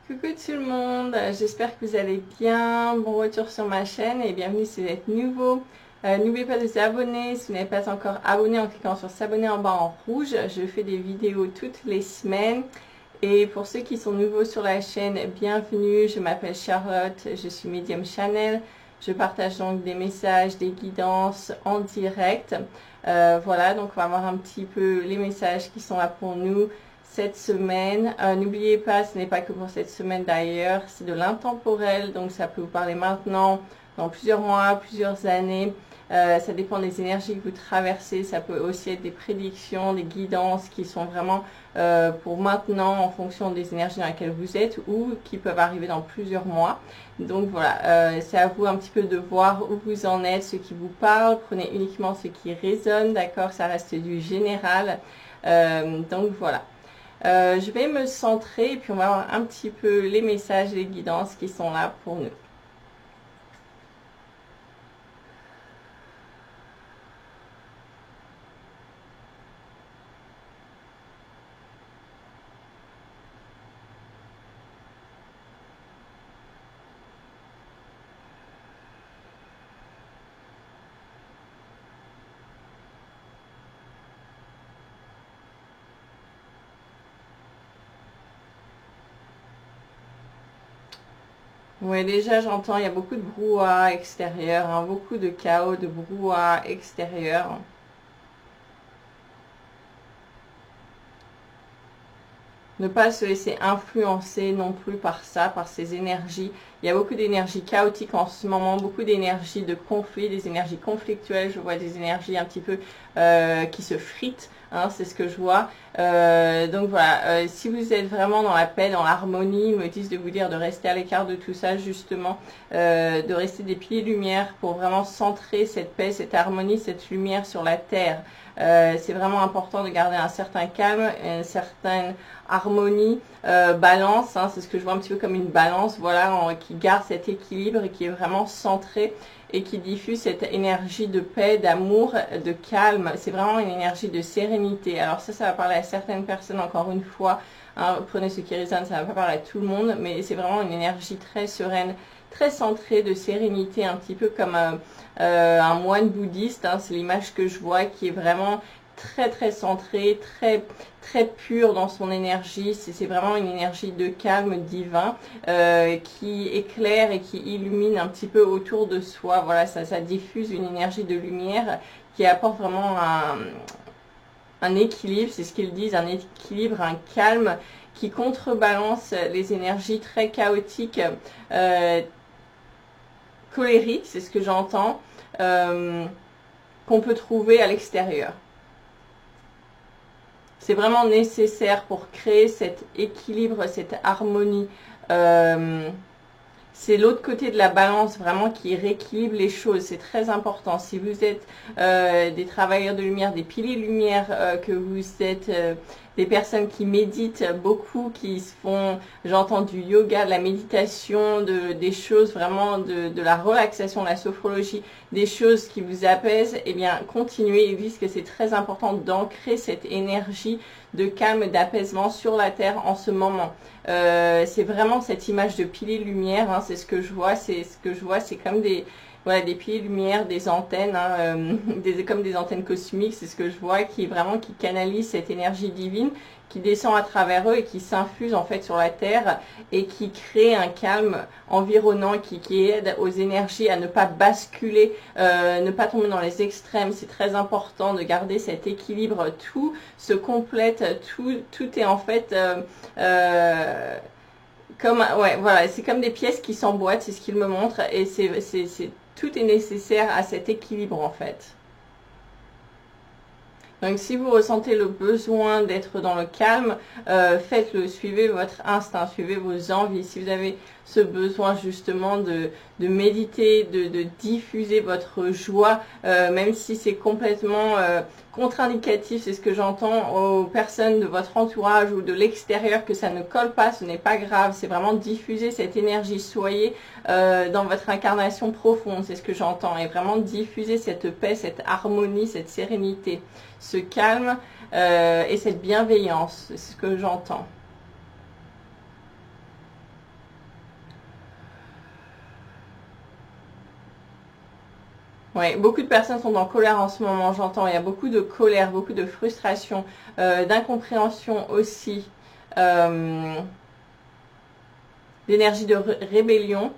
Coucou tout le monde, j'espère que vous allez bien. Bon retour sur ma chaîne et bienvenue si vous êtes nouveau. N'oubliez pas de vous abonner si vous n'êtes pas encore abonné en cliquant sur s'abonner en bas en rouge. Je fais des vidéos toutes les semaines. Et pour ceux qui sont nouveaux sur la chaîne, bienvenue. Je m'appelle Charlotte, je suis Medium Channel. Je partage donc des messages, des guidances en direct. Voilà, donc on va voir un petit peu les messages qui sont là pour nous cette semaine. N'oubliez pas, ce n'est pas que pour cette semaine d'ailleurs, c'est de l'intemporel, donc ça peut vous parler maintenant, dans plusieurs mois, plusieurs années. Ça dépend des énergies que vous traversez, ça peut aussi être des prédictions, des guidances qui sont vraiment pour maintenant en fonction des énergies dans lesquelles vous êtes ou qui peuvent arriver dans plusieurs mois. Donc voilà, c'est à vous un petit peu de voir où vous en êtes, ce qui vous parle. Prenez uniquement ce qui résonne, d'accord? Ça reste du général. Donc voilà. Je vais me centrer et puis on va voir un petit peu les messages, les guidances qui sont là pour nous. Oui, déjà j'entends, il y a beaucoup de brouhaha extérieur, hein, beaucoup de chaos, de brouhaha extérieur. Ne pas se laisser influencer non plus par ça, par ces énergies. Il y a beaucoup d'énergie chaotique en ce moment, beaucoup d'énergie de conflit, des énergies conflictuelles. Je vois des énergies un petit peu qui se fritent, hein, c'est ce que je vois. Donc voilà, si vous êtes vraiment dans la paix, dans l'harmonie, ils me disent de vous dire de rester à l'écart de tout ça justement, de rester des piliers de lumière pour vraiment centrer cette paix, cette harmonie, cette lumière sur la terre. C'est vraiment important de garder un certain calme, une certaine harmonie, balance, hein, c'est ce que je vois un petit peu comme une balance, voilà, qui garde cet équilibre et qui est vraiment centré et qui diffuse cette énergie de paix, d'amour, de calme. C'est vraiment une énergie de sérénité. Alors ça va parler à certaines personnes encore une fois. Hein, prenez ce qui résonne, ça va pas parler à tout le monde, mais c'est vraiment une énergie très sereine, très centrée, de sérénité, un petit peu comme un moine bouddhiste, hein, c'est l'image que je vois qui est vraiment très centré, très pur dans son énergie. C'est vraiment une énergie de calme divin qui éclaire et qui illumine un petit peu autour de soi. Voilà, ça diffuse une énergie de lumière qui apporte vraiment un équilibre, c'est ce qu'ils disent, un équilibre, un calme qui contrebalance les énergies très chaotiques, colériques, c'est ce que j'entends, qu'on peut trouver à l'extérieur. C'est vraiment nécessaire pour créer cet équilibre, cette harmonie. C'est l'autre côté de la balance vraiment qui rééquilibre les choses. C'est très important. Si vous êtes des travailleurs de lumière, des piliers de lumière, que vous êtes des personnes qui méditent beaucoup, qui se font, j'entends du yoga, de la méditation, des choses vraiment de la relaxation, de la sophrologie, des choses qui vous apaisent, eh bien continuez. Ils disent que c'est très important d'ancrer cette énergie de calme, d'apaisement sur la terre en ce moment. C'est vraiment cette image de piliers de lumière, hein, c'est ce que je vois, c'est comme des des piliers de lumière, des antennes, hein, comme des antennes cosmiques, c'est ce que je vois, qui canalise cette énergie divine, qui descend à travers eux et qui s'infuse en fait sur la terre et qui crée un calme environnant, qui aide aux énergies à ne pas basculer, ne pas tomber dans les extrêmes. C'est très important de garder cet équilibre. Tout se complète, tout est en fait c'est comme des pièces qui s'emboîtent, c'est ce qu'il me montre, et tout est nécessaire à cet équilibre en fait. Donc si vous ressentez le besoin d'être dans le calme, faites-le, suivez votre instinct, suivez vos envies. Si vous avez ce besoin justement de méditer, de diffuser votre joie, même si c'est complètement contre-indicatif, c'est ce que j'entends aux personnes de votre entourage ou de l'extérieur, que ça ne colle pas, ce n'est pas grave, c'est vraiment diffuser cette énergie, soyez dans votre incarnation profonde, c'est ce que j'entends, et vraiment diffuser cette paix, cette harmonie, cette sérénité, ce calme et cette bienveillance, c'est ce que j'entends. Ouais, beaucoup de personnes sont en colère en ce moment, j'entends. Il y a beaucoup de colère, beaucoup de frustration, d'incompréhension aussi, d'énergie de rébellion.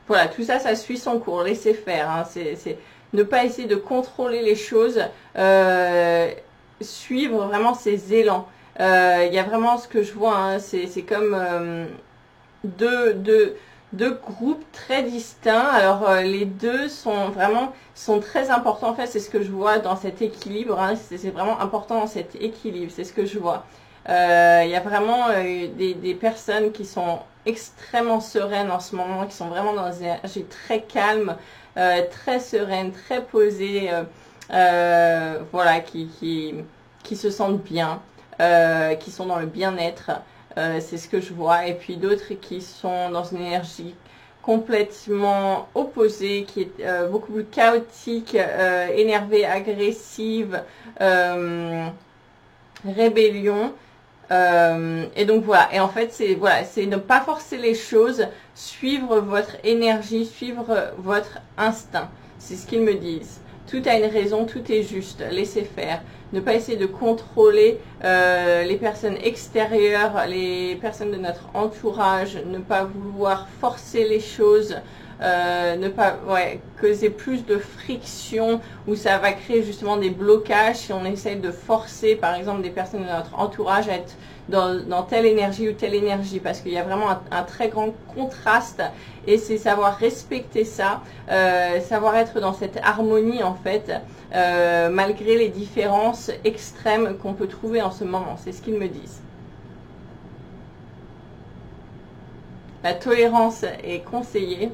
Voilà, tout ça, ça suit son cours. Laissez faire. Hein. C'est ne pas essayer de contrôler les choses, suivre vraiment ses élans. Il y a vraiment ce que je vois, hein, c'est comme deux groupes très distincts. Alors les deux sont très importants. En fait, c'est ce que je vois dans cet équilibre. Hein. C'est vraiment important dans cet équilibre. C'est ce que je vois. Il y a vraiment des personnes qui sont extrêmement sereines en ce moment, qui sont vraiment dans des énergies très calmes, très sereines, très posées, voilà, qui se sentent bien, qui sont dans le bien-être. C'est ce que je vois. Et puis d'autres qui sont dans une énergie complètement opposée, qui est beaucoup plus chaotique, énervée, agressive, rébellion. Et donc voilà, et en fait c'est ne pas forcer les choses, suivre votre énergie, suivre votre instinct. C'est ce qu'ils me disent. Tout a une raison, tout est juste, laissez faire. Ne pas essayer de contrôler les personnes extérieures, les personnes de notre entourage, ne pas vouloir forcer les choses, ne pas causer plus de friction où ça va créer justement des blocages si on essaye de forcer par exemple des personnes de notre entourage à être dans telle énergie ou telle énergie, parce qu'il y a vraiment un très grand contraste, et c'est savoir respecter ça, savoir être dans cette harmonie en fait, malgré les différences extrêmes qu'on peut trouver en ce moment. C'est ce qu'ils me disent. La tolérance est conseillée.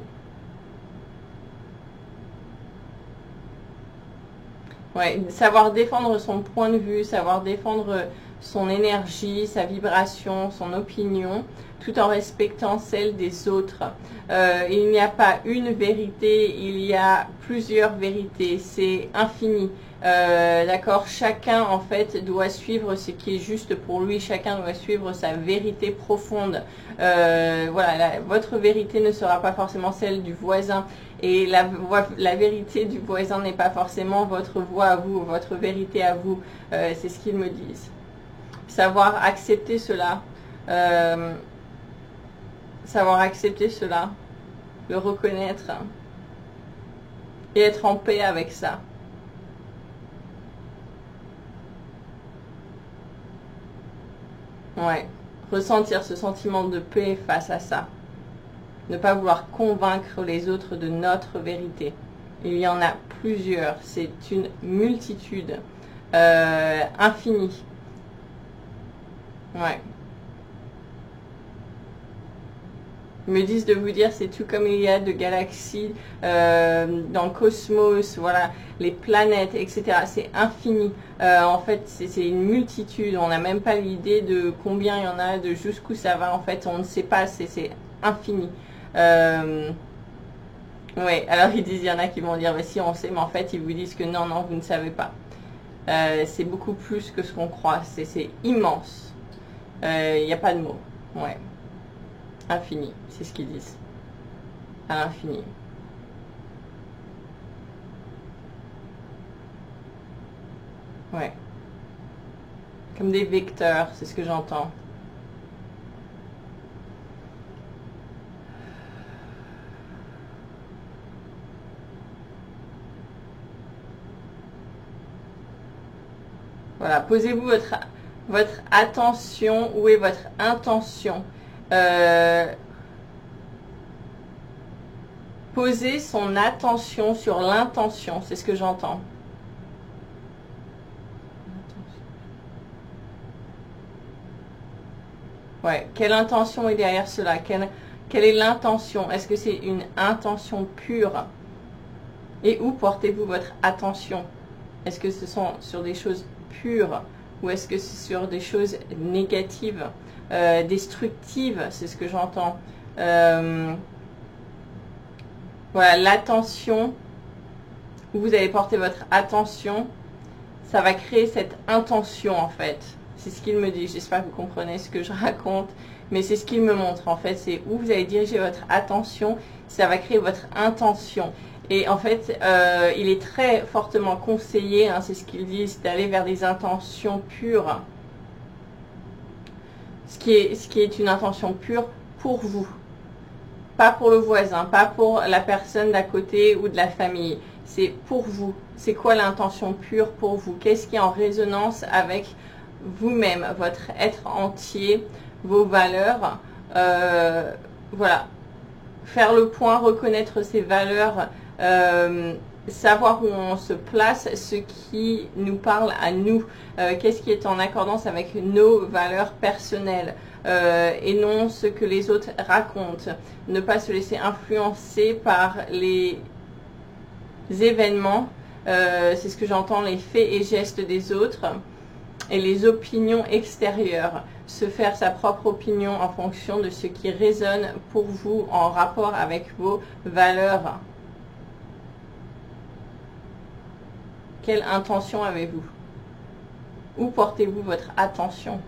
Ouais, savoir défendre son point de vue, savoir défendre son énergie, sa vibration, son opinion, tout en respectant celle des autres. Il n'y a pas une vérité, il y a plusieurs vérités, c'est infini. D'accord, chacun en fait doit suivre ce qui est juste pour lui, chacun doit suivre sa vérité profonde. Voilà, votre vérité ne sera pas forcément celle du voisin, et la vérité du voisin n'est pas forcément votre voix à vous, votre vérité à vous. C'est ce qu'ils me disent. Savoir accepter cela, savoir accepter cela, le reconnaître et être en paix avec ça. Ouais, ressentir ce sentiment de paix face à ça. Ne pas vouloir convaincre les autres de notre vérité. Il y en a plusieurs, c'est une multitude infinie. Ouais. Ils me disent de vous dire, c'est tout comme il y a de galaxies dans le cosmos, voilà, les planètes, etc. C'est infini. En fait, c'est une multitude. On n'a même pas l'idée de combien il y en a, de jusqu'où ça va. En fait, on ne sait pas. C'est infini. Ouais. Alors ils disent, il y en a qui vont dire, mais si on sait, mais en fait, ils vous disent que non, non, vous ne savez pas. C'est beaucoup plus que ce qu'on croit. C'est immense. Il n'y a pas de mots. Ouais. Infini, c'est ce qu'ils disent. À l'infini. Ouais. Comme des vecteurs, c'est ce que j'entends. Voilà, posez-vous votre attention. Où est votre intention? Poser son attention sur l'intention, c'est ce que j'entends. Ouais, quelle intention est derrière cela? Quelle est l'intention? Est-ce que c'est une intention pure? Et où portez-vous votre attention? Est-ce que ce sont sur des choses pures ou est-ce que c'est sur des choses négatives, destructives? C'est ce que j'entends. Voilà, l'attention, où vous allez porter votre attention, ça va créer cette intention en fait. C'est ce qu'il me dit. J'espère que vous comprenez ce que je raconte. Mais c'est ce qu'il me montre en fait. C'est où vous allez diriger votre attention. Ça va créer votre intention. Et en fait, il est très fortement conseillé, hein, c'est ce qu'ils disent, d'aller vers des intentions pures. Ce qui est une intention pure pour vous. Pas pour le voisin, pas pour la personne d'à côté ou de la famille. C'est pour vous. C'est quoi l'intention pure pour vous? Qu'est-ce qui est en résonance avec vous-même, votre être entier, vos valeurs? Voilà. Faire le point, reconnaître ses valeurs, savoir où on se place, ce qui nous parle à nous, qu'est-ce qui est en accordance avec nos valeurs personnelles. Et non ce que les autres racontent. Ne pas se laisser influencer par les événements, c'est ce que j'entends, les faits et gestes des autres et les opinions extérieures. Se faire sa propre opinion en fonction de ce qui résonne pour vous en rapport avec vos valeurs. Quelle intention avez-vous? Où portez-vous votre attention?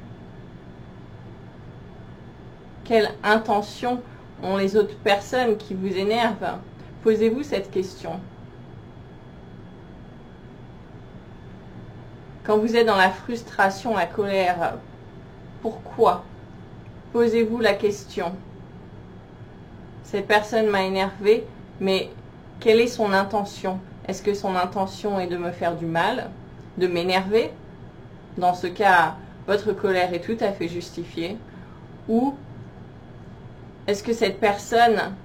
Quelle intention ont les autres personnes qui vous énervent? Posez-vous cette question. Quand vous êtes dans la frustration, la colère, pourquoi? Posez-vous la question. Cette personne m'a énervé, mais quelle est son intention? Est-ce que son intention est de me faire du mal, de m'énerver? Dans ce cas, votre colère est tout à fait justifiée. Ou est-ce que cette personne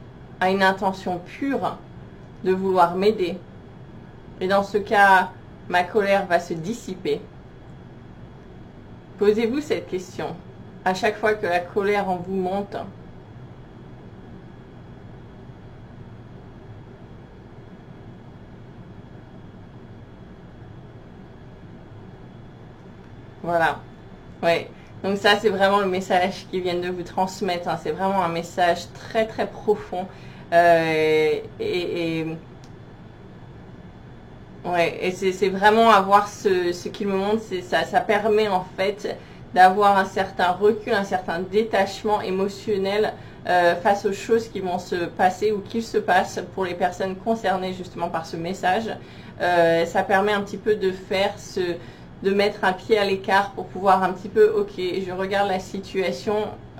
a une intention pure de vouloir m'aider? Et dans ce cas, ma colère va se dissiper. Posez-vous cette question. À chaque fois que la colère en vous monte, voilà. Ouais. Donc ça, c'est vraiment le message qu'ils viennent de vous transmettre. Hein. C'est vraiment un message très très profond. Ouais, et c'est vraiment avoir ce qu'il me montre. Ça permet en fait d'avoir un certain recul, un certain détachement émotionnel face aux choses qui vont se passer ou qui se passent pour les personnes concernées justement par ce message. Ça permet un petit peu de faire de mettre un pied à l'écart pour pouvoir un petit peu, ok, je regarde la situation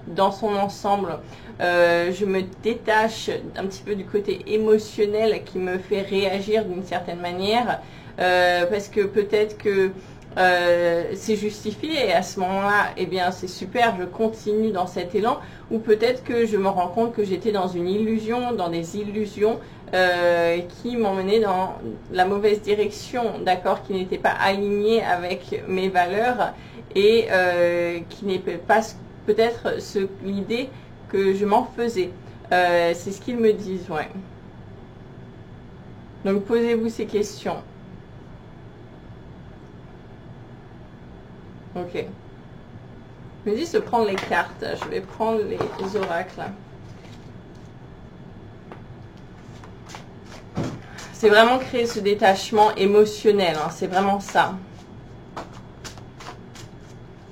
dans son ensemble, je me détache un petit peu du côté émotionnel qui me fait réagir d'une certaine manière, parce que peut-être que c'est justifié et à ce moment-là, eh bien c'est super, je continue dans cet élan, ou peut-être que je me rends compte que j'étais dans une illusion, dans des illusions qui m'emmenaient dans la mauvaise direction, d'accord, qui n'étaient pas alignées avec mes valeurs et qui n'étaient pas peut-être l'idée que je m'en faisais. C'est ce qu'ils me disent, ouais. Donc posez-vous ces questions. Ok. Je me dis de prendre les cartes. Je vais prendre les oracles. C'est vraiment créer ce détachement émotionnel. Hein, c'est vraiment ça.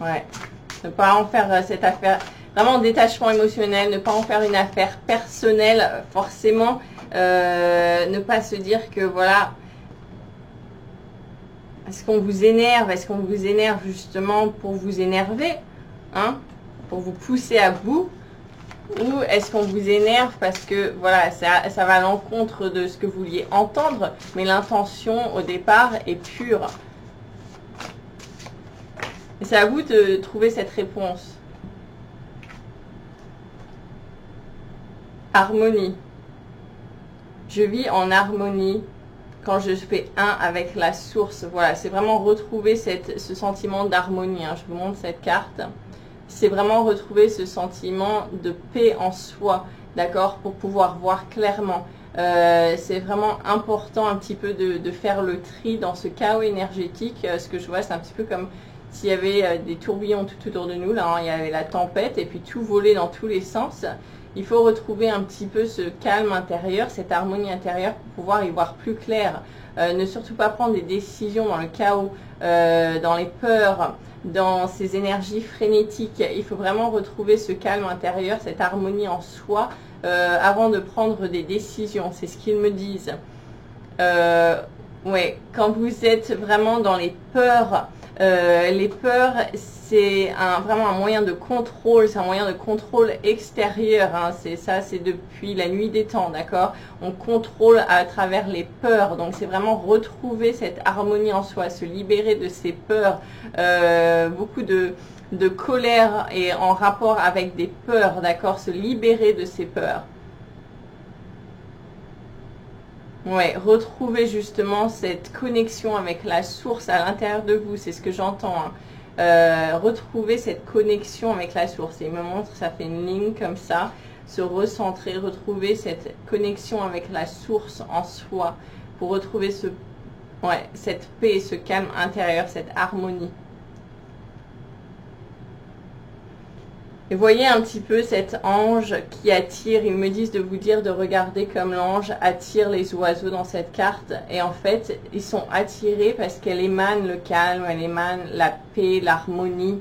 Ouais. Ne pas en faire cette affaire. Vraiment détachement émotionnel. Ne pas en faire une affaire personnelle forcément. Ne pas se dire que voilà. Est-ce qu'on vous énerve? Est-ce qu'on vous énerve justement pour vous énerver, hein, pour vous pousser à bout? Ou est-ce qu'on vous énerve parce que voilà, ça va à l'encontre de ce que vous vouliez entendre, mais l'intention au départ est pure? Et c'est à vous de trouver cette réponse. Harmonie. Je vis en harmonie quand je fais un avec la source. Voilà, c'est vraiment retrouver ce sentiment d'harmonie. Hein. Je vous montre cette carte. C'est vraiment retrouver ce sentiment de paix en soi, d'accord, pour pouvoir voir clairement. C'est vraiment important un petit peu de faire le tri dans ce chaos énergétique. Ce que je vois, c'est un petit peu comme s'il y avait des tourbillons tout autour de nous. Là, hein, il y avait la tempête et puis tout volait dans tous les sens. Il faut retrouver un petit peu ce calme intérieur, cette harmonie intérieure pour pouvoir y voir plus clair. Ne surtout pas prendre des décisions dans le chaos. dans les peurs, dans ces énergies frénétiques. Il faut vraiment retrouver ce calme intérieur, cette harmonie en soi, avant de prendre des décisions. C'est ce qu'ils me disent. Ouais, quand vous êtes vraiment dans les peurs, c'est vraiment un moyen de contrôle, c'est un moyen de contrôle extérieur, hein, c'est ça, c'est depuis la nuit des temps, d'accord? On contrôle à travers les peurs, donc c'est vraiment retrouver cette harmonie en soi, se libérer de ces peurs, beaucoup de colère et en rapport avec des peurs, d'accord? Se libérer de ces peurs. Ouais, retrouver justement cette connexion avec la source à l'intérieur de vous, c'est ce que j'entends. Hein. Retrouver cette connexion avec la source. Et il me montre, ça fait une ligne comme ça, se recentrer, retrouver cette connexion avec la source en soi, pour retrouver cette paix, ce calme intérieur, cette harmonie. Et voyez un petit peu cet ange qui attire, ils me disent de vous dire de regarder comme l'ange attire les oiseaux dans cette carte. Et en fait, ils sont attirés parce qu'elle émane le calme, elle émane la paix, l'harmonie,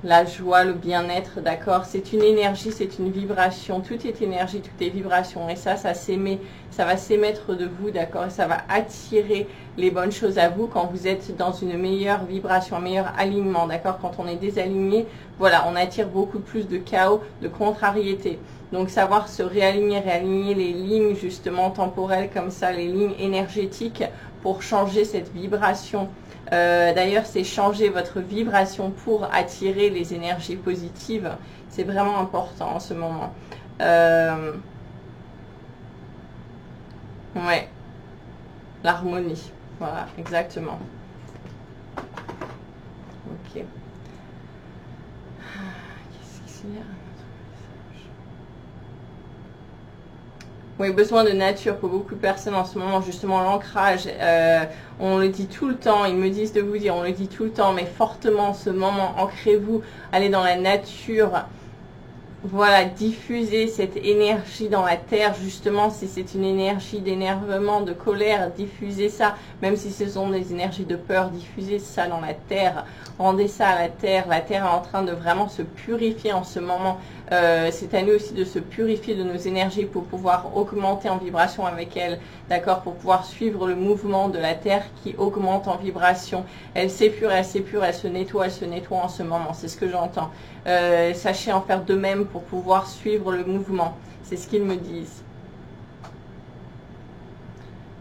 la joie, le bien-être, d'accord? C'est une énergie, c'est une vibration, tout est énergie, tout est vibration. Et ça va s'émettre de vous, d'accord? Et ça va attirer les bonnes choses à vous quand vous êtes dans une meilleure vibration, un meilleur alignement, d'accord? Quand on est désaligné, voilà, on attire beaucoup plus de chaos, de contrariété. Donc savoir se réaligner les lignes justement temporelles comme ça, les lignes énergétiques pour changer cette vibration. D'ailleurs, c'est changer votre vibration pour attirer les énergies positives. C'est vraiment important en ce moment. Ouais, l'harmonie. Voilà, exactement. Ok. Qu'est-ce qu'il y a ? Oui, besoin de nature pour beaucoup de personnes en ce moment, justement l'ancrage, on le dit tout le temps, ils me disent de vous dire, on le dit tout le temps, mais fortement en ce moment, ancrez-vous, allez dans la nature, voilà, diffusez cette énergie dans la terre, justement, si c'est une énergie d'énervement, de colère, diffusez ça, même si ce sont des énergies de peur, diffusez ça dans la terre, rendez ça à la terre est en train de vraiment se purifier en ce moment, c'est à nous aussi de se purifier de nos énergies pour pouvoir augmenter en vibration avec elle, d'accord, pour pouvoir suivre le mouvement de la terre qui augmente en vibration, elle s'épure, elle se nettoie en ce moment, c'est ce que j'entends. Sachez en faire de même pour pouvoir suivre le mouvement. C'est ce qu'ils me disent.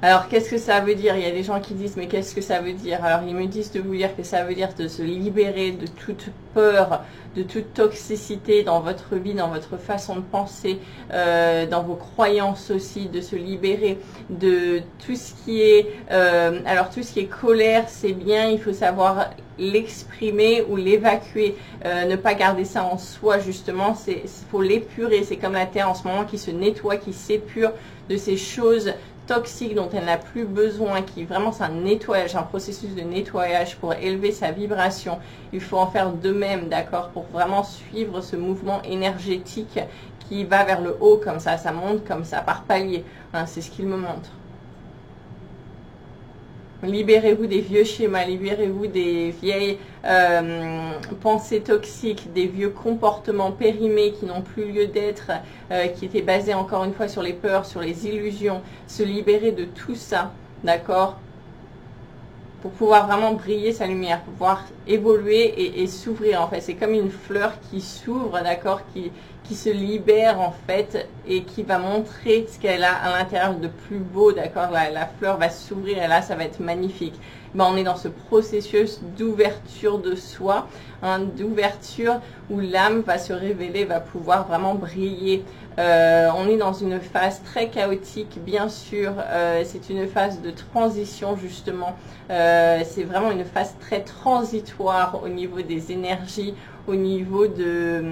Alors, qu'est-ce que ça veut dire? Il y a des gens qui disent, mais qu'est-ce que ça veut dire? Alors, ils me disent de vous dire que ça veut dire de se libérer de toute peur, de toute toxicité dans votre vie, dans votre façon de penser, dans vos croyances aussi, de se libérer de tout ce qui est... alors, tout ce qui est colère, c'est bien, il faut savoir l'exprimer ou l'évacuer, ne pas garder ça en soi, justement, il faut l'épurer. C'est comme la terre en ce moment qui se nettoie, qui s'épure de ces choses toxique dont elle n'a plus besoin, qui vraiment c'est un nettoyage, un processus de nettoyage pour élever sa vibration. Il faut en faire de même, d'accord, pour vraiment suivre ce mouvement énergétique qui va vers le haut comme ça monte comme ça par palier, hein, c'est ce qu'il me montre. Libérez-vous des vieux schémas, libérez-vous des vieilles pensées toxiques, des vieux comportements périmés qui n'ont plus lieu d'être, qui étaient basés encore une fois sur les peurs, sur les illusions. Se libérer de tout ça, d'accord, pour pouvoir vraiment briller sa lumière, pour pouvoir évoluer et s'ouvrir en fait. C'est comme une fleur qui s'ouvre, d'accord, qui se libère en fait et qui va montrer ce qu'elle a à l'intérieur de plus beau, d'accord. La fleur va s'ouvrir et là ça va être magnifique. Ben, on est dans ce processus d'ouverture de soi, hein, d'ouverture où l'âme va se révéler, va pouvoir vraiment briller. On est dans une phase très chaotique, bien sûr, c'est une phase de transition justement, c'est vraiment une phase très transitoire au niveau des énergies, au niveau des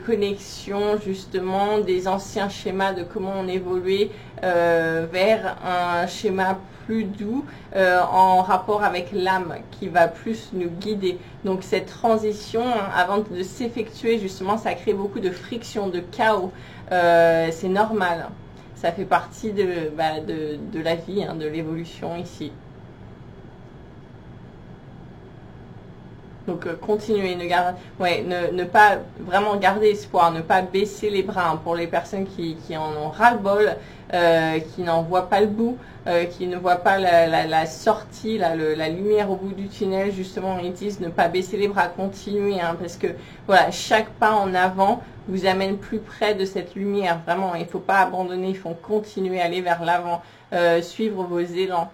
connexions justement, des anciens schémas de comment on évoluait vers un schéma plus doux en rapport avec l'âme qui va plus nous guider. Donc cette transition, avant de s'effectuer justement, ça crée beaucoup de friction, de chaos. C'est normal, ça fait partie de la vie, hein, de l'évolution ici. Donc continuez, ne pas vraiment garder espoir, ne pas baisser les bras hein, pour les personnes qui en ont ras-le-bol, qui n'en voient pas le bout, qui ne voient pas la sortie, la lumière au bout du tunnel. Justement, ils disent ne pas baisser les bras, continuer, hein, parce que voilà, chaque pas en avant vous amène plus près de cette lumière. Vraiment, il ne faut pas abandonner, il faut continuer à aller vers l'avant, suivre vos élans.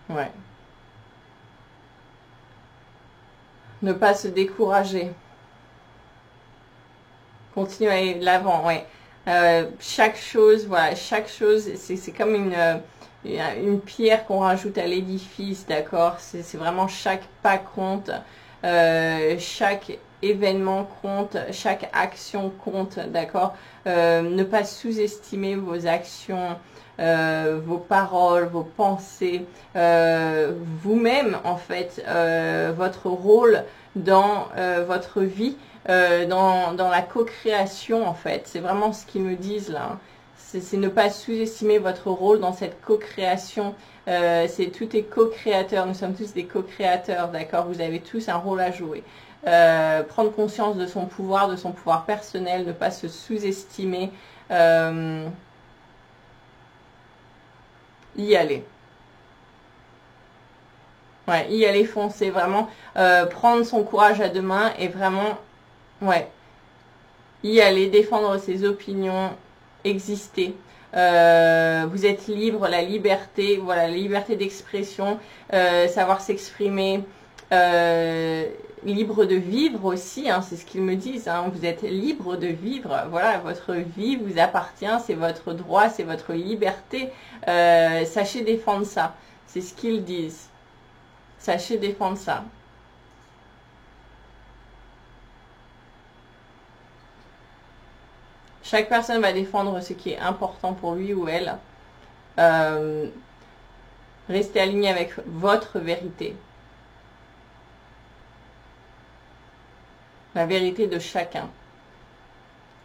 Ouais. Ne pas se décourager. Continuer à aller de l'avant, ouais. Chaque chose, voilà, chaque chose, c'est comme une pierre qu'on rajoute à l'édifice, d'accord? C'est vraiment chaque pas compte, chaque événement compte, chaque action compte, d'accord? Ne pas sous-estimer vos actions, vos paroles, vos pensées, vous-même en fait, votre rôle dans votre vie, dans la co-création en fait. C'est vraiment ce qu'ils me disent là. Hein. C'est ne pas sous-estimer votre rôle dans cette co-création. Tout est co-créateur, nous sommes tous des co-créateurs, d'accord? Vous avez tous un rôle à jouer. Prendre conscience de son pouvoir personnel, ne pas se sous-estimer. Y aller. Ouais, y aller, foncer, vraiment. Prendre son courage à deux mains et vraiment, ouais, y aller, défendre ses opinions, exister. Vous êtes libre, la liberté, voilà, la liberté d'expression, savoir s'exprimer, libre de vivre aussi, hein, c'est ce qu'ils me disent, hein, vous êtes libre de vivre, voilà, votre vie vous appartient, c'est votre droit, c'est votre liberté, sachez défendre ça, c'est ce qu'ils disent, sachez défendre ça. Chaque personne va défendre ce qui est important pour lui ou elle. Restez aligné avec votre vérité. La vérité de chacun.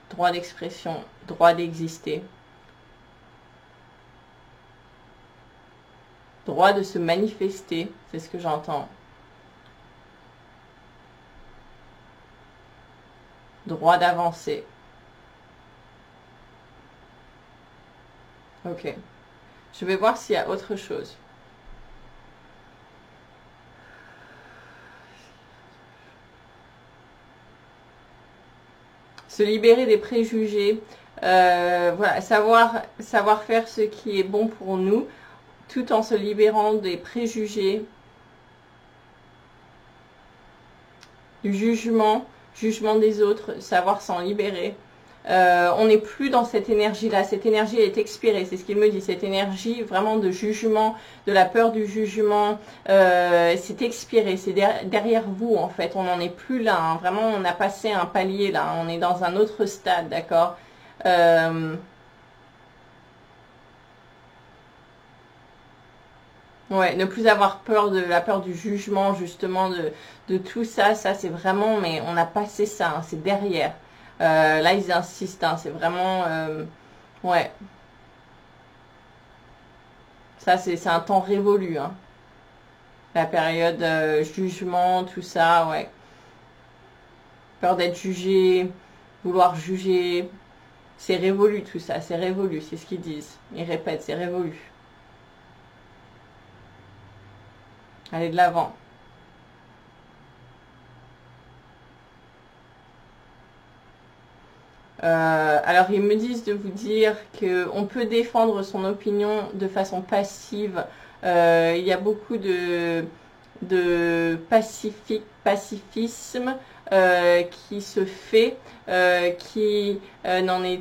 Droit d'expression, droit d'exister. Droit de se manifester, c'est ce que j'entends. Droit d'avancer. Ok. Je vais voir s'il y a autre chose. Se libérer des préjugés. Voilà, savoir faire ce qui est bon pour nous, tout en se libérant des préjugés, du jugement des autres, savoir s'en libérer. On n'est plus dans cette énergie-là. Cette énergie est expirée, c'est ce qu'il me dit. Cette énergie vraiment de jugement, de la peur du jugement, c'est expiré. C'est derrière vous, en fait. On n'en est plus là. Hein. Vraiment, on a passé un palier, là. On est dans un autre stade, d'accord? Ouais, ne plus avoir peur de la peur du jugement, justement, de tout ça. Ça, c'est vraiment, mais on a passé ça. Hein, c'est derrière. Là, ils insistent, hein, c'est vraiment... ouais. Ça, c'est un temps révolu. Hein. La période jugement, tout ça, ouais. Peur d'être jugé, vouloir juger. C'est révolu tout ça, c'est révolu, c'est ce qu'ils disent. Ils répètent, c'est révolu. Allez de l'avant. Alors ils me disent de vous dire qu'on peut défendre son opinion de façon passive. Il y a beaucoup de pacifisme qui se fait, qui n'en est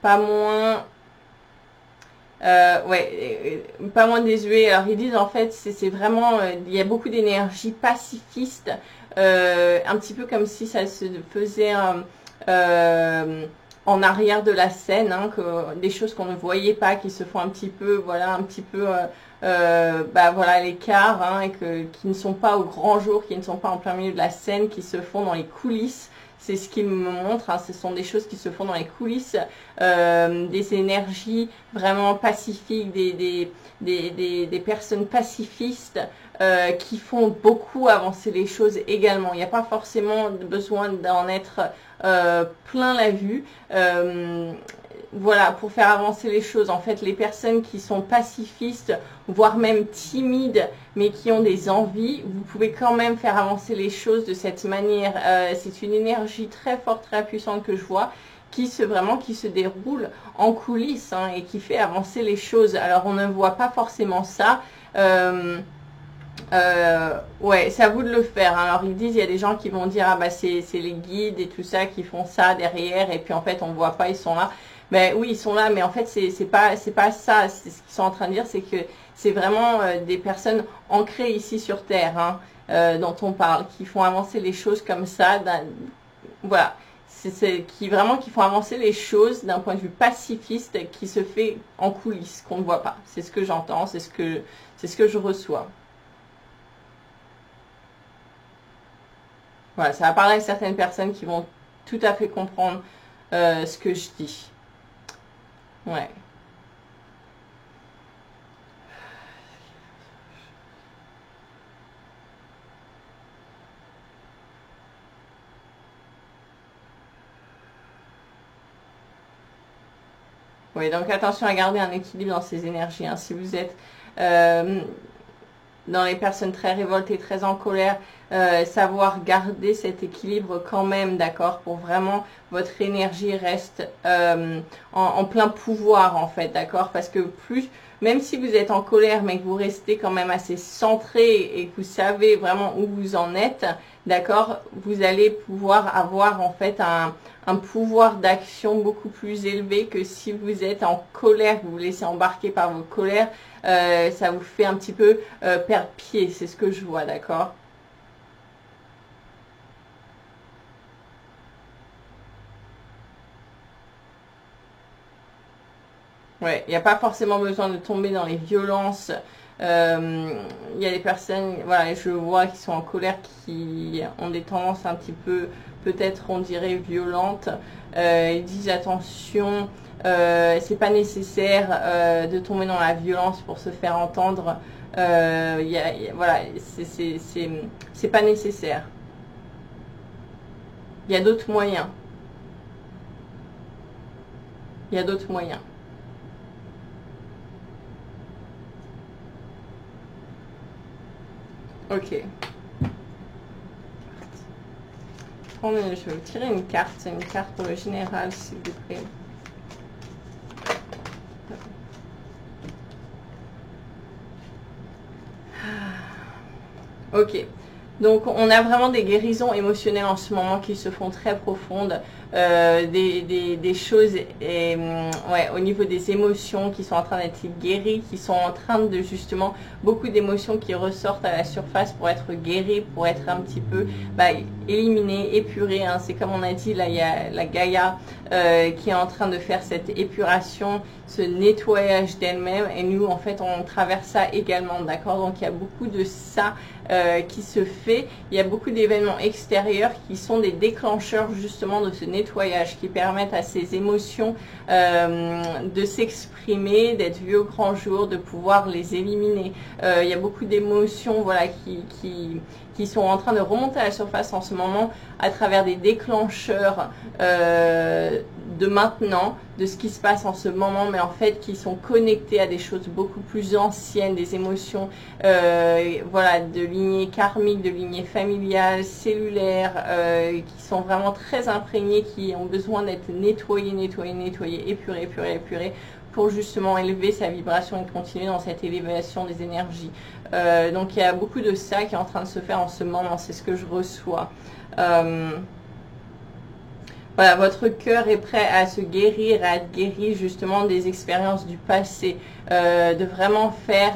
pas moins... pas moins désuet. Alors ils disent en fait c'est vraiment il y a beaucoup d'énergie pacifiste, un petit peu comme si ça se faisait en arrière de la scène, hein, des choses qu'on ne voyait pas, qui se font un petit peu, voilà, un petit peu, voilà, l'écart, hein, et qui ne sont pas au grand jour, qui ne sont pas en plein milieu de la scène, qui se font dans les coulisses. c'est ce qu'il me montre, hein, ce sont des choses qui se font dans les coulisses, des énergies vraiment pacifiques, des personnes pacifistes qui font beaucoup avancer les choses également. Il n'y a pas forcément besoin d'en être plein la vue. Voilà, pour faire avancer les choses. En fait, les personnes qui sont pacifistes, voire même timides, mais qui ont des envies, vous pouvez quand même faire avancer les choses de cette manière. C'est une énergie très forte, très puissante que je vois, qui se déroule en coulisses, hein, et qui fait avancer les choses. Alors, on ne voit pas forcément ça. Ouais, c'est à vous de le faire, hein. Alors ils disent, il y a des gens qui vont dire, ah bah c'est les guides et tout ça qui font ça derrière, et puis en fait on voit pas, ils sont là. Ben oui, ils sont là, mais en fait c'est pas ça. Ce qu'ils sont en train de dire, c'est que c'est vraiment des personnes ancrées ici sur Terre, hein, dont on parle, qui font avancer les choses comme ça. Voilà, qui font avancer les choses d'un point de vue pacifiste, qui se fait en coulisses, qu'on ne voit pas. C'est ce que j'entends, c'est ce que je reçois. Voilà, ça va parler à certaines personnes qui vont tout à fait comprendre ce que je dis. Ouais. Oui, donc attention à garder un équilibre dans ces énergies, hein. Si vous êtes dans les personnes très révoltées, très en colère, savoir garder cet équilibre quand même, d'accord, pour vraiment votre énergie reste en plein pouvoir, en fait, d'accord, parce que même si vous êtes en colère, mais que vous restez quand même assez centré et que vous savez vraiment où vous en êtes, d'accord, vous allez pouvoir avoir en fait un pouvoir d'action beaucoup plus élevé que si vous êtes en colère, vous vous laissez embarquer par vos colères, ça vous fait un petit peu perdre pied, c'est ce que je vois, d'accord? Ouais, il n'y a pas forcément besoin de tomber dans les violences. Il y a des personnes, voilà, je vois, qui sont en colère, qui ont des tendances un petit peu, peut-être on dirait, violentes. Ils disent attention, c'est pas nécessaire de tomber dans la violence pour se faire entendre. Voilà, c'est pas nécessaire. Il y a d'autres moyens. Il y a d'autres moyens. Ok. Je vais vous tirer une carte pour le général, s'il vous plaît. Ok. Donc on a vraiment des guérisons émotionnelles en ce moment qui se font très profondes, des choses ouais, au niveau des émotions qui sont en train d'être guéries, qui sont en train de justement, beaucoup d'émotions qui ressortent à la surface pour être guéries, pour être un petit peu éliminées, épurées, hein. C'est comme on a dit, là il y a la Gaïa qui est en train de faire cette épuration, ce nettoyage d'elle-même, et nous en fait on traverse ça également, d'accord? Donc il y a beaucoup de ça qui se fait, il y a beaucoup d'événements extérieurs qui sont des déclencheurs justement de ce nettoyage, qui permettent à ces émotions de s'exprimer, d'être vues au grand jour, de pouvoir les éliminer. Il y a beaucoup d'émotions, voilà, qui sont en train de remonter à la surface en ce moment à travers des déclencheurs de maintenant, de ce qui se passe en ce moment, mais en fait qui sont connectés à des choses beaucoup plus anciennes, des émotions voilà, de lignée karmique, de lignée familiale, cellulaire, qui sont vraiment très imprégnées, qui ont besoin d'être nettoyées, épurées, pour justement élever sa vibration et continuer dans cette élévation des énergies. Donc il y a beaucoup de ça qui est en train de se faire en ce moment, c'est ce que je reçois. Voilà, votre cœur est prêt à se guérir, à être guéri justement des expériences du passé, de vraiment faire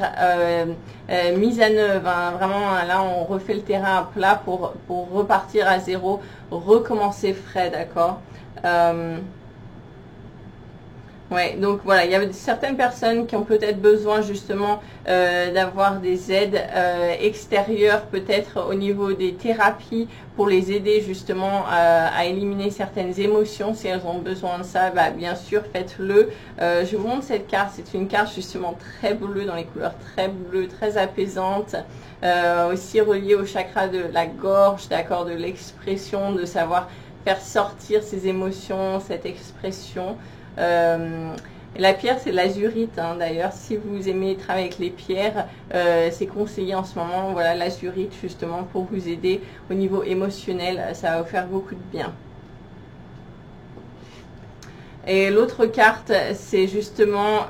mise à neuf, hein. Vraiment là on refait le terrain à plat pour repartir à 0, recommencer frais, d'accord? Ouais, donc voilà, il y a certaines personnes qui ont peut-être besoin justement d'avoir des aides extérieures, peut-être au niveau des thérapies, pour les aider justement à éliminer certaines émotions. Si elles ont besoin de ça, bah, bien sûr, faites-le. Je vous montre cette carte, c'est une carte justement très bleue, dans les couleurs très bleues, très apaisante. Aussi reliée au chakra de la gorge, d'accord, de l'expression, de savoir faire sortir ses émotions, cette expression. La pierre, c'est l'azurite, hein, d'ailleurs. Si vous aimez travailler avec les pierres, c'est conseillé en ce moment. Voilà, l'azurite justement pour vous aider au niveau émotionnel. Ça va vous faire beaucoup de bien. Et l'autre carte, c'est justement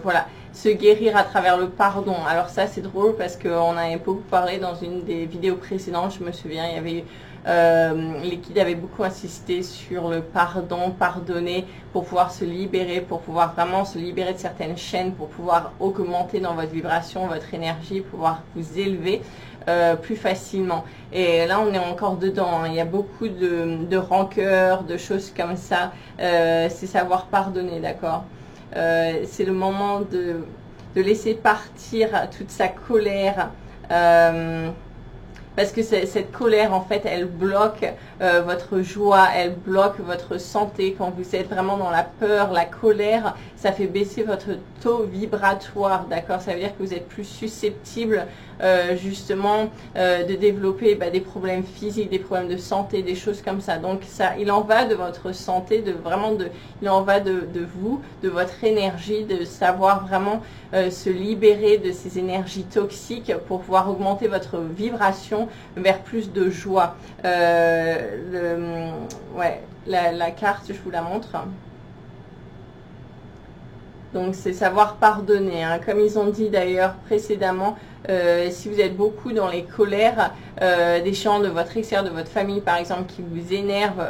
voilà, se guérir à travers le pardon. Alors ça, c'est drôle parce qu'on avait beaucoup parlé dans une des vidéos précédentes. Je me souviens, il y avait les guides avaient beaucoup insisté sur le pardon, pardonner pour pouvoir se libérer, pour pouvoir vraiment se libérer de certaines chaînes, pour pouvoir augmenter dans votre vibration, votre énergie, pouvoir vous élever plus facilement. Et là, on est encore dedans, hein. Il y a beaucoup de rancœur, de choses comme ça. C'est savoir pardonner, d'accord. C'est le moment de laisser partir toute sa colère. Parce que cette colère, en fait, elle bloque votre joie, elle bloque votre santé. Quand vous êtes vraiment dans la peur, la colère, ça fait baisser votre taux vibratoire, d'accord? Ça veut dire que vous êtes plus susceptible justement de développer des problèmes physiques, des problèmes de santé, des choses comme ça. Donc ça, il en va de votre santé, il en va de vous, de votre énergie, de savoir vraiment se libérer de ces énergies toxiques pour pouvoir augmenter votre vibration vers plus de joie. La carte, je vous la montre. Donc c'est savoir pardonner, hein. Comme ils ont dit d'ailleurs précédemment, si vous êtes beaucoup dans les colères, des gens de votre extérieur, de votre famille par exemple, qui vous énervent,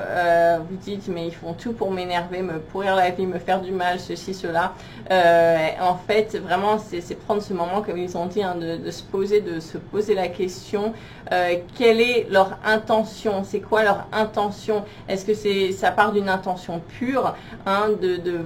vous dites mais ils font tout pour m'énerver, me pourrir la vie, me faire du mal, ceci, cela. En fait, vraiment, c'est prendre ce moment, comme ils ont dit, hein, de se poser la question, quelle est leur intention? C'est quoi leur intention? Est-ce que ça part d'une intention pure, hein,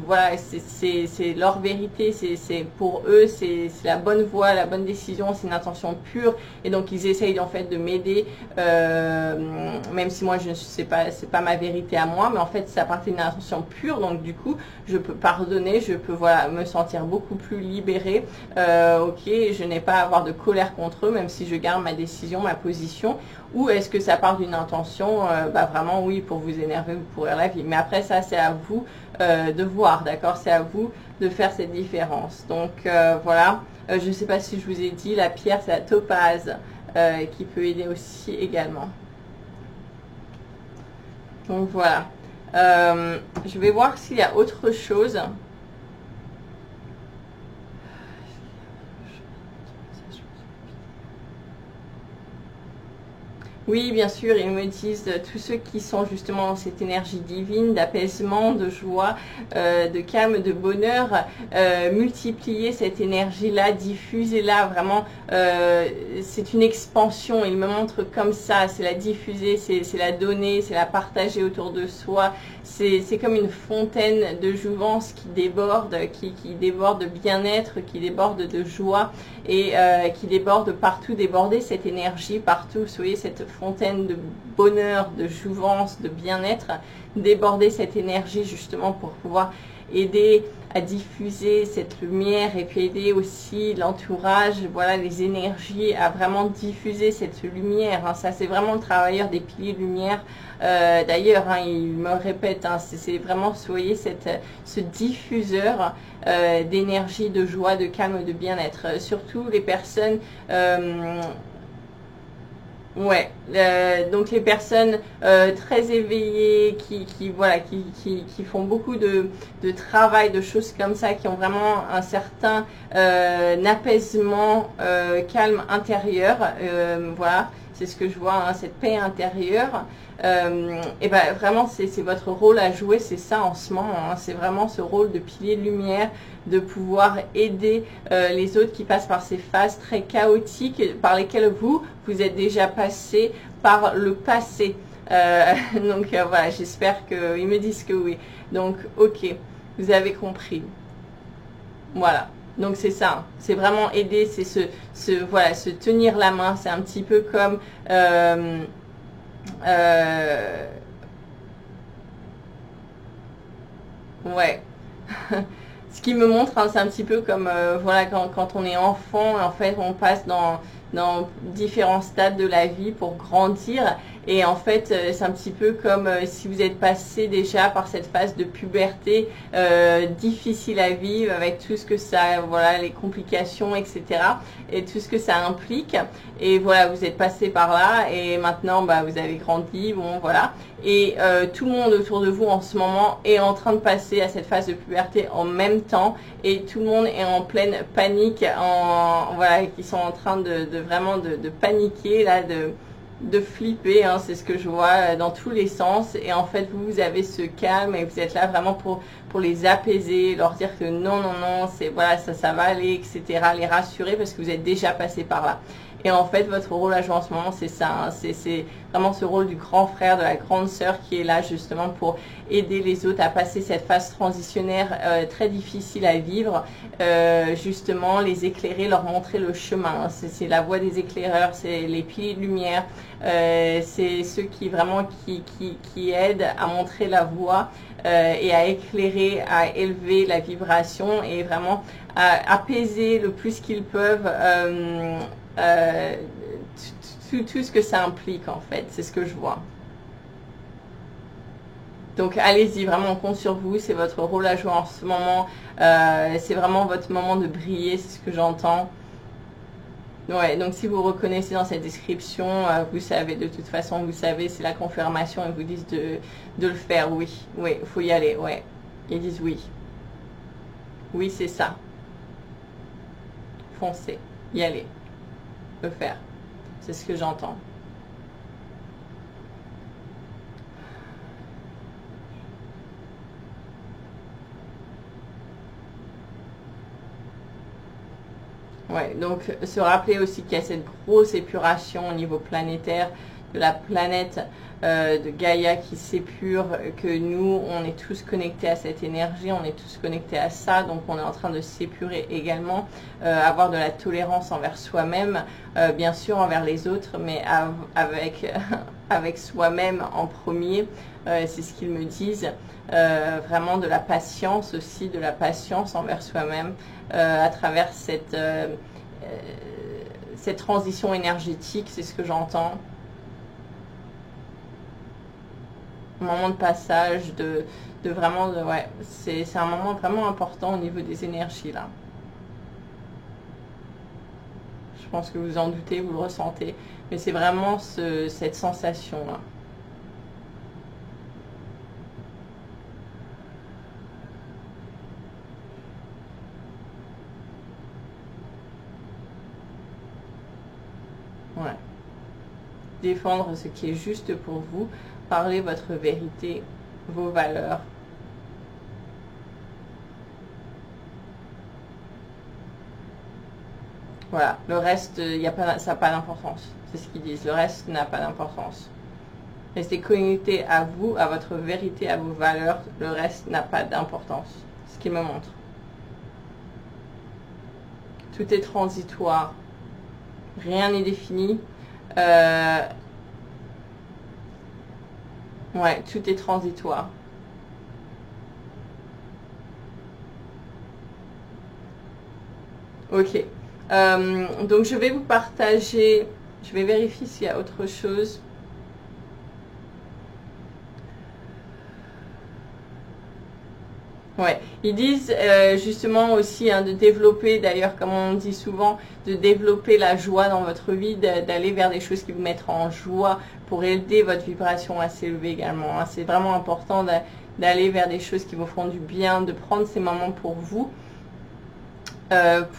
voilà, c'est leur vérité, c'est pour eux, c'est la bonne voie, la bonne décision, c'est une intention pure, et donc ils essayent en fait de m'aider, même si moi je ne sais pas, c'est pas ma vérité à moi, mais en fait ça part d'une intention pure, donc du coup je peux pardonner, je peux voilà me sentir beaucoup plus libérée. Ok, je n'ai pas à avoir de colère contre eux, même si je garde ma décision, ma position. Ou est-ce que ça part d'une intention, vraiment oui, pour vous énerver, vous pourrir la vie. Mais après ça, c'est à vous de voir, d'accord? C'est à vous de faire cette différence. Donc voilà, je ne sais pas si je vous ai dit, la pierre, c'est la topaze qui peut aider aussi également. Donc voilà. Je vais voir s'il y a autre chose. Oui, bien sûr, ils me disent tous ceux qui sont justement dans cette énergie divine, d'apaisement, de joie, de calme, de bonheur, multiplier cette énergie-là, diffusez-la vraiment. C'est une expansion, ils me montrent comme ça, c'est la diffuser, c'est la donner, c'est la partager autour de soi. C'est comme une fontaine de jouvence qui déborde, qui déborde de bien-être, qui déborde de joie et qui déborde partout, déborder cette énergie partout. Vous voyez, cette fontaine de bonheur, de jouvence, de bien-être, déborder cette énergie justement pour pouvoir aider à diffuser cette lumière et puis aider aussi l'entourage, voilà, les énergies à vraiment diffuser cette lumière, hein. Ça, c'est vraiment le travailleur des piliers de lumière. D'ailleurs, hein, il me répète, hein, c'est vraiment, vous voyez, ce diffuseur d'énergie, de joie, de calme, de bien-être. Surtout les personnes... Ouais, donc les personnes très éveillées, qui font beaucoup de travail, de choses comme ça, qui ont vraiment un certain apaisement, calme intérieur, voilà, c'est ce que je vois, hein, cette paix intérieure. Et ben vraiment c'est votre rôle à jouer, c'est ça en ce moment, hein, c'est vraiment ce rôle de pilier de lumière, de pouvoir aider les autres qui passent par ces phases très chaotiques par lesquelles vous êtes déjà passé par le passé. Donc voilà, j'espère qu'ils me disent que oui. Donc ok. Vous avez compris. Voilà. Donc c'est ça, c'est vraiment aider, c'est voilà, se tenir la main. C'est un petit peu comme ouais. Ce qui me montre, hein, c'est un petit peu comme voilà, quand on est enfant, en fait, on passe dans différents stades de la vie pour grandir. Et en fait, c'est un petit peu comme si vous êtes passé déjà par cette phase de puberté difficile à vivre, avec tout ce que ça, voilà, les complications, etc. Et tout ce que ça implique. Et voilà, vous êtes passé par là et maintenant, bah, vous avez grandi, bon, voilà. Et tout le monde autour de vous en ce moment est en train de passer à cette phase de puberté en même temps. Et tout le monde est en pleine panique, voilà, qui sont en train de vraiment de paniquer, là, de flipper, hein, c'est ce que je vois dans tous les sens. Et en fait, vous avez ce calme et vous êtes là vraiment pour les apaiser, leur dire que non, non, non, c'est voilà, ça va aller, etc. Les rassurer parce que vous êtes déjà passé par là. Et en fait, votre rôle à jouer en ce moment, c'est ça. Hein, c'est vraiment ce rôle du grand frère, de la grande sœur qui est là justement pour aider les autres à passer cette phase transitionnaire très difficile à vivre. Justement, les éclairer, leur montrer le chemin. Hein. C'est la voie des éclaireurs, c'est les piliers de lumière. C'est ceux qui vraiment qui aident à montrer la voie et à éclairer, à élever la vibration et vraiment à apaiser le plus qu'ils peuvent tout ce que ça implique en fait, c'est ce que je vois. Donc allez-y, vraiment on compte sur vous, c'est votre rôle à jouer en ce moment, c'est vraiment votre moment de briller, c'est ce que j'entends. Ouais, donc si vous reconnaissez dans cette description, vous savez de toute façon, vous savez, c'est la confirmation, ils vous disent de le faire, oui, oui, il faut y aller, ouais. Ils disent oui. Oui, c'est ça. Foncez, y aller, le faire, c'est ce que j'entends. Ouais, donc se rappeler aussi qu'il y a cette grosse épuration au niveau planétaire de la planète de Gaïa qui s'épure, que nous, on est tous connectés à cette énergie, on est tous connectés à ça, donc on est en train de s'épurer également, avoir de la tolérance envers soi-même, bien sûr envers les autres, mais avec soi-même en premier, c'est ce qu'ils me disent, vraiment de la patience aussi, de la patience envers soi-même, à travers cette transition énergétique, c'est ce que j'entends. Un moment de passage, de vraiment, ouais, c'est un moment vraiment important au niveau des énergies là. Je pense que vous en doutez, vous le ressentez, mais c'est vraiment cette sensation là. Ouais. Défendre ce qui est juste pour vous, parler votre vérité, vos valeurs. Voilà, le reste, ça n'a pas d'importance. C'est ce qu'ils disent, le reste n'a pas d'importance. Restez connecté à vous, à votre vérité, à vos valeurs, le reste n'a pas d'importance. Ce qu'ils me montrent. Tout est transitoire. Rien n'est défini. Ouais, tout est transitoire. Ok. Donc je vais vous partager, je vais vérifier s'il y a autre chose. Ouais, ils disent justement aussi hein, de développer, d'ailleurs comme on dit souvent, de développer la joie dans votre vie, d'aller vers des choses qui vous mettent en joie pour aider votre vibration à s'élever également. Hein. C'est vraiment important d'aller vers des choses qui vous font du bien, de prendre ces moments pour vous,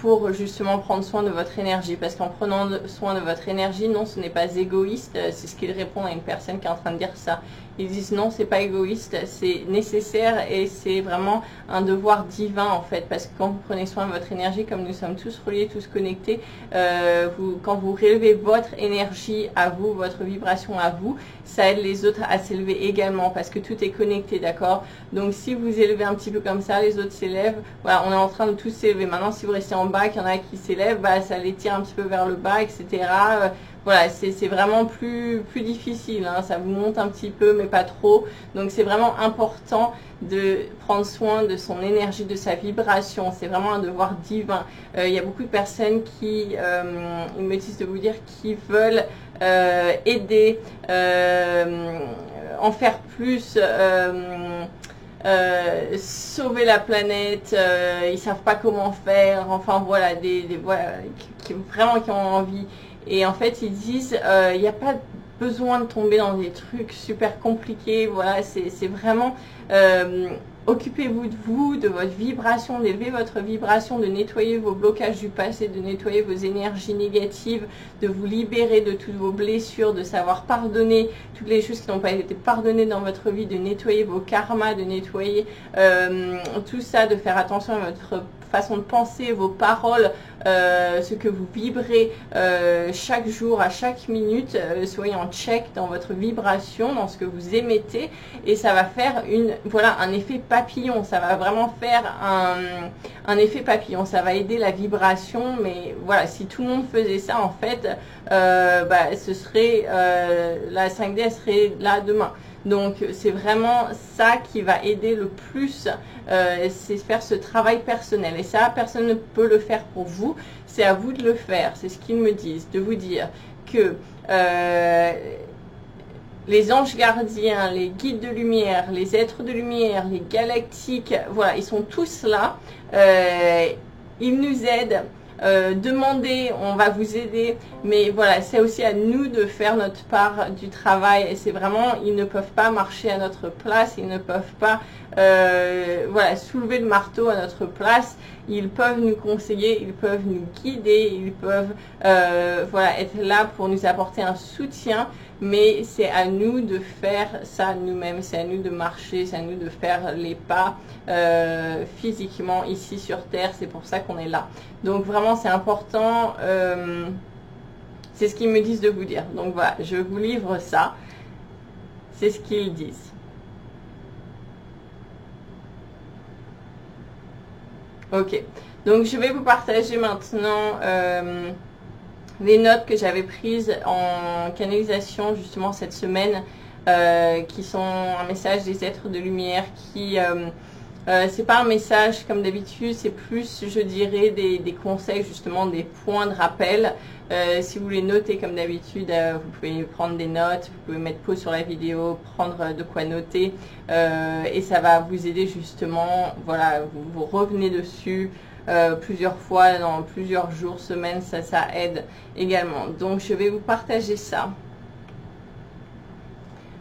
pour justement prendre soin de votre énergie. Parce qu'en prenant soin de votre énergie, non, ce n'est pas égoïste, c'est ce qu'il répond à une personne qui est en train de dire ça. ils disent non, c'est pas égoïste, c'est nécessaire et c'est vraiment un devoir divin en fait, parce que quand vous prenez soin de votre énergie, comme nous sommes tous reliés, tous connectés, quand vous relevez votre énergie à vous, votre vibration à vous, ça aide les autres à s'élever également, parce que tout est connecté, d'accord? Donc si vous élevez un petit peu comme ça, les autres s'élèvent, voilà, on est en train de tous s'élever. Maintenant, si vous restez en bas, qu'il y en a qui s'élèvent, bah, ça les tire un petit peu vers le bas, etc. Voilà, c'est vraiment plus difficile, hein. Ça vous monte un petit peu, mais pas trop. Donc c'est vraiment important de prendre soin de son énergie, de sa vibration. C'est vraiment un devoir divin. Il y a beaucoup de personnes qui, ils me disent de vous dire, qui veulent aider, en faire plus, sauver la planète, ils savent pas comment faire, enfin voilà, voilà, vraiment qui ont envie. Et en fait, ils disent, il n'y a pas besoin de tomber dans des trucs super compliqués. Voilà, c'est vraiment, occupez-vous de votre vibration, d'élever votre vibration, de nettoyer vos blocages du passé, de nettoyer vos énergies négatives, de vous libérer de toutes vos blessures, de savoir pardonner toutes les choses qui n'ont pas été pardonnées dans votre vie, de nettoyer vos karmas, de nettoyer tout ça, de faire attention à votre façon de penser, vos paroles, ce que vous vibrez chaque jour, à chaque minute, soyez en check dans votre vibration, dans ce que vous émettez, et ça va faire voilà, un effet papillon. Ça va vraiment faire un effet papillon. Ça va aider la vibration, mais voilà, si tout le monde faisait ça, en fait, bah, ce serait la 5D, elle serait là demain. Donc c'est vraiment ça qui va aider le plus, c'est faire ce travail personnel. Et ça, personne ne peut le faire pour vous, c'est à vous de le faire. C'est ce qu'ils me disent, de vous dire que les anges gardiens, les guides de lumière, les êtres de lumière, les galactiques, voilà, ils sont tous là, ils nous aident. Demandez, on va vous aider, mais voilà, c'est aussi à nous de faire notre part du travail, et c'est vraiment, ils ne peuvent pas marcher à notre place, ils ne peuvent pas voilà, soulever le marteau à notre place. Ils peuvent nous conseiller, ils peuvent nous guider, ils peuvent voilà, être là pour nous apporter un soutien, mais c'est à nous de faire ça nous-mêmes, c'est à nous de marcher, c'est à nous de faire les pas physiquement ici sur Terre. C'est pour ça qu'on est là. Donc vraiment c'est important, c'est ce qu'ils me disent de vous dire. Donc voilà, je vous livre ça, c'est ce qu'ils disent. Ok, donc je vais vous partager maintenant les notes que j'avais prises en canalisation justement cette semaine, qui sont un message des êtres de lumière qui... c'est pas un message comme d'habitude, c'est plus, je dirais, des conseils, justement, des points de rappel. Si vous voulez noter comme d'habitude, vous pouvez prendre des notes, vous pouvez mettre pause sur la vidéo, prendre de quoi noter, et ça va vous aider justement, voilà, vous revenez dessus plusieurs fois, dans plusieurs jours, semaines, ça aide également. Donc je vais vous partager ça.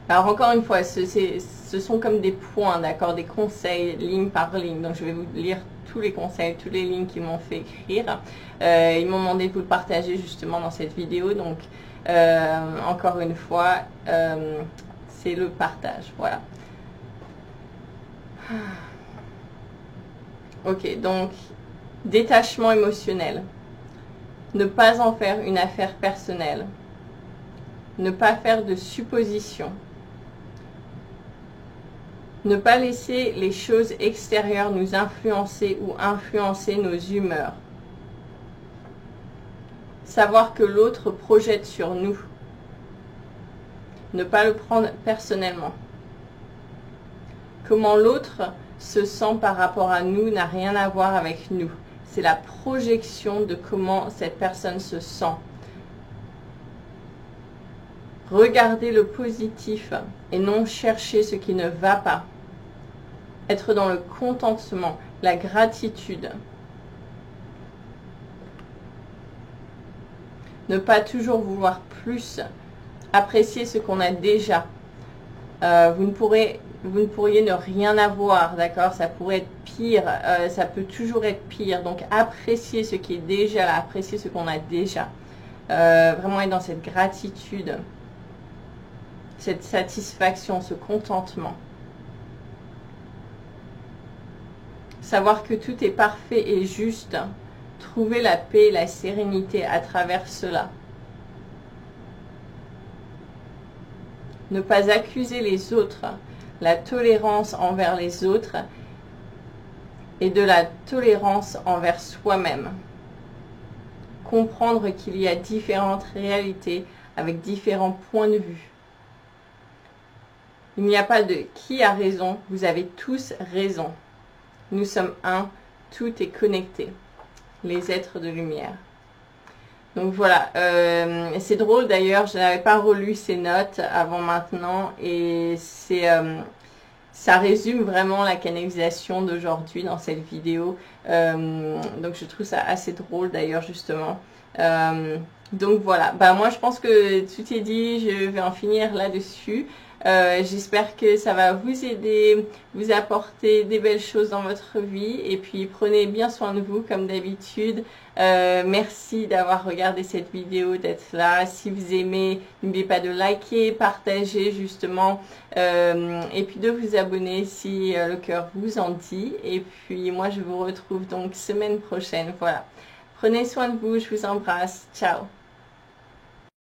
Alors encore une fois, ce sont comme des points, d'accord, des conseils ligne par ligne. Donc je vais vous lire tous les conseils, toutes les lignes qu'ils m'ont fait écrire. Ils m'ont demandé de vous le partager justement dans cette vidéo. Donc encore une fois, c'est le partage. Voilà. Ok, donc détachement émotionnel. Ne pas en faire une affaire personnelle. Ne pas faire de suppositions. Ne pas laisser les choses extérieures nous influencer ou influencer nos humeurs. Savoir que l'autre projette sur nous. Ne pas le prendre personnellement. Comment l'autre se sent par rapport à nous n'a rien à voir avec nous. C'est la projection de comment cette personne se sent. Regardez le positif et non chercher ce qui ne va pas. Être dans le contentement, la gratitude. Ne pas toujours vouloir plus. Apprécier ce qu'on a déjà. Vous ne pourriez ne rien avoir, d'accord? Ça pourrait être pire, ça peut toujours être pire. Donc apprécier ce qui est déjà là, apprécier ce qu'on a déjà. Vraiment être dans cette gratitude. cette satisfaction, ce contentement. Savoir que tout est parfait et juste. Trouver la paix et la sérénité à travers cela. Ne pas accuser les autres. La tolérance envers les autres et de la tolérance envers soi-même. Comprendre qu'il y a différentes réalités avec différents points de vue. Il n'y a pas de qui a raison, vous avez tous raison. Nous sommes un, tout est connecté. Les êtres de lumière. Donc voilà, c'est drôle d'ailleurs, je n'avais pas relu ces notes avant maintenant et ça résume vraiment la canalisation d'aujourd'hui dans cette vidéo. Donc je trouve ça assez drôle d'ailleurs justement. Donc voilà, moi je pense que tout est dit, je vais en finir là-dessus. J'espère que ça va vous aider, vous apporter des belles choses dans votre vie et puis prenez bien soin de vous comme d'habitude. Merci d'avoir regardé cette vidéo, d'être là. Si vous aimez, n'oubliez pas de liker, partager justement et puis de vous abonner si le cœur vous en dit. Et puis moi je vous retrouve donc semaine prochaine. Voilà, prenez soin de vous, je vous embrasse, ciao.